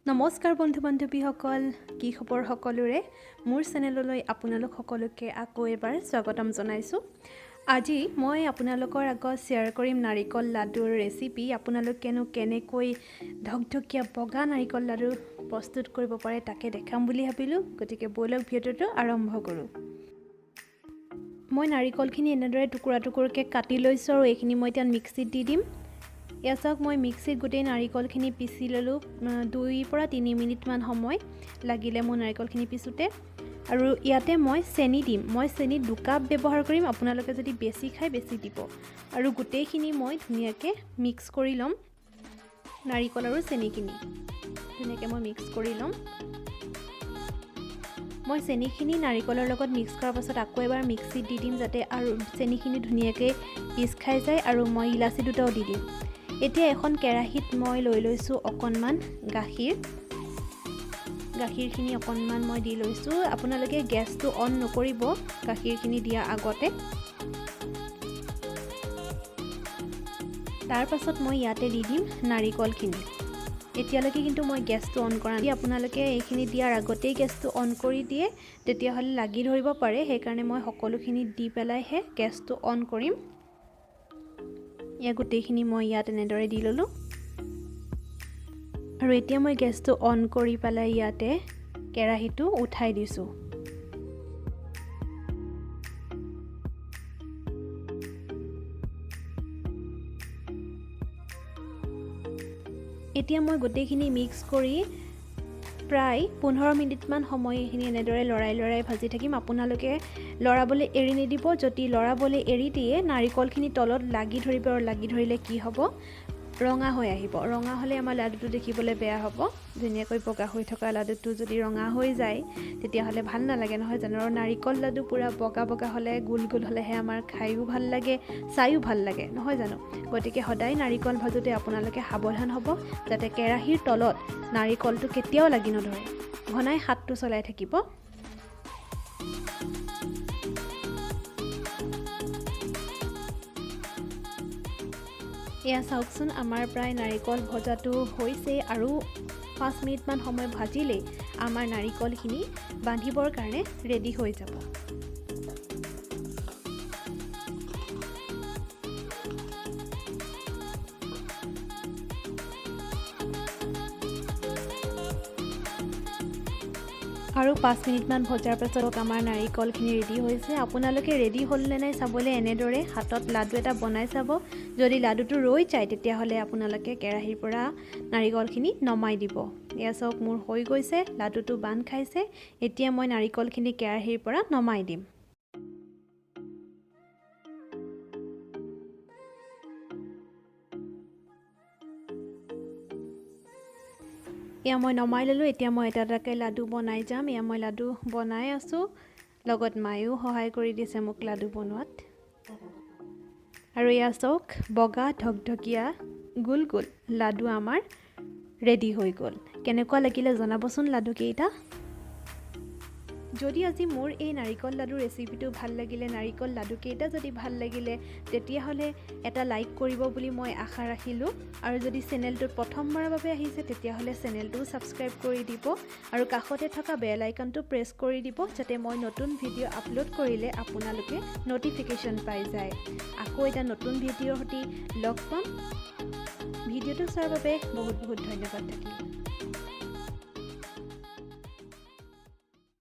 নমস্কাৰ বন্ধু বান্ধৱীসকল কি খবৰ সকলোৰে মোৰ চেনেললৈ আপোনালোক সকলোকে আকৌ এবাৰ স্বাগতম জনাইছো আজি মই আপোনালোকৰ আগত শেয়াৰ কৰিম নাৰিকল লাডুৰ ৰেচিপি আপোনালোকেনো কেনেকৈ ধকধকীয়া বগা নাৰিকল লাডু প্ৰস্তুত কৰিব পাৰে তাকে দেখাম বুলি ভাবিলো গতিকে বলক ভিডিঅটো আৰম্ভ কৰো মই নাৰিকলখিনি এনেদৰে টুকুৰা টুকুৰকৈ কাটি লৈছো আৰু এইখিনি মই এতিয়া মিক্সিত দি দিম ইয়াক মই মিক্সিত গোটেই নাৰিকলখিনি পিছি ললো 2 পৰা 3 মিনিট মান সময় লাগিলে মোৰ নাৰিকলখিনি পিছোতে আৰু ইয়াতে মই চেনি দিম মই চেনি 2 কাপ ব্যৱহাৰ কৰিম আপোনালোকে যদি বেছি খাই বেছি দিব আৰু গোটেইখিনি মই ধুনিয়াকৈ মিক্স কৰি লম নাৰিকল আৰু চেনিখিনি ধুনিয়াকৈ মই মিক্স কৰি লম মই চেনিখিনি নাৰিকলৰ লগত মিক্স কৰাৰ পাছত আকৌ এবাৰ মিক্সিত দি দিম যাতে আৰু চেনিখিনি ধুনিয়াকৈ পিছ খাই যায় আৰু মই ইলাচি দুটাও দি দিম এতিয়া এখন কেৰাহীত মই লৈ লৈছো অকনমান গাখীৰখিনি অকনমান মই দি লৈছো আপোনালোকে গেছটো অন নকৰিব গাখীৰখিনি দিয়া আগতে তাৰ পাছত মই ইয়াতে দি দিম নাৰিকলখিনি এতিয়ালৈকে কিন্তু মই গেছটো অন কৰা নাই আপোনালোকে এইখিনি দিয়াৰ আগতেই গেছটো অন কৰি দিয়ে তেতিয়া হলে লাগি ধৰিব পাৰে সেই কাৰণে মই সকলোখিনি দি পেলাইহে গেছটো অন কৰিম या গোটেইখিনি মই ইয়াত এনেদৰে দি ললো আৰু এতিয়া মই গেছটো অন কৰি পেলাই ইয়াতে কেৰাহীটো উঠাই দিছো এতিয়া মই গোটেইখিনি মিক্স কৰি প্ৰায় 15 মিনিট মান সময় এখিনি এনেদৰে লৰাই ভাজি থাকিম আপোনালোকে লৰাবলৈ এৰি নিদিব যদি লৰাবলৈ এৰি দিয়ে নাৰিকলখিনি তলত লাগি ধৰিব আৰু লাগি ধৰিলে কি হ'ব ৰঙা হৈ আহিব ৰঙা হলে আমাৰ লাডুটো দেখিবলৈ বেয়া হ'ব ধুনিয়াকৈ বগা হৈ থকা লাডুটো যদি ৰঙা হৈ যায় তেতিয়া হলে ভাল নালাগে নহয় জানো নাৰিকল লাডু পুৰা বগা হলে গুল হলেহে আমাৰ খাইও ভাল লাগে চাইও ভাল লাগে নহয় জানো গতিকে সদায় নাৰিকল ভাজোতে আপোনালোকে সাৱধান হ'ব যাতে কেৰাহীৰ তলত নাৰিকলটো কেতিয়াও লাগি নধৰে ঘনাই হাতটো চলাই থাকিব এয়া চাওকচোন আমাৰ প্ৰায় নাৰিকল ভজাটো হৈছে আৰু 5 মিনিট মান সময় ভাজিলে আমাৰ নাৰিকলখিনি বান্ধিবৰ কাৰণে ৰেডি হৈ যাব আৰু 5 মিনিট মান ভজাৰ পাছত আমাৰ নাৰিকলখিনি ৰেডি হৈছে আপোনালোকে ৰেডি হ'ল নে নাই চাবলৈ এনেদৰে হাতত লাডু এটা বনাই চাব যদি লাডুটো ৰৈ যায় তেতিয়া হলে আপোনালোকে কেৰাহীৰ পৰা নাৰিকলখিনি নমাই দিব এয়া চাওক মোৰ হৈ গৈছে লাডুটো বান খাইছে এতিয়া মই নাৰিকলখিনি কেৰাহীৰ পৰা নমাই দিম এয়া মই নমাই ললো এতিয়া মই এটাকে লাডু বনাই যাম এয়া মই লাডু বনাই আছো লগত মায়ো সহায় কৰি দিছে মোক লাডু বনোৱাত আৰু এয়া চাওক বগা ধকধকীয়া গুল লাডু আমাৰ ৰেডি হৈ গ'ল কেনেকুৱা লাগিলে জনাবচোন লাডু কেইটা যদি আজি মোৰ এই নাৰিকল লাডু ৰেচিপিটো ভাল লাগিলে নাৰিকল লাডু কেইটা যদি ভাল লাগিলে তেতিয়া হলে এটা লাইক কৰিব বুলি মই আশা ৰাখিলো আৰু যদি চেনেলটো প্ৰথমবাৰৰ বাবে আহিছে তেতিয়া হলে চেনেলটো সাবস্ক্ৰাইব কৰি দিব আৰু কাষতে থকা বেল আইকনটো প্ৰেছ কৰি দিব যাতে মই নতুন ভিডিঅ' আপলোড কৰিলে আপোনালোকে নটিফিকেশন পাই যায় আকৌ এটা নতুন ভিডিঅ'ৰ সৈতে লগ পাম ভিডিঅ'টো চোৱাৰ বাবে বহুত ধন্যবাদ থাকিল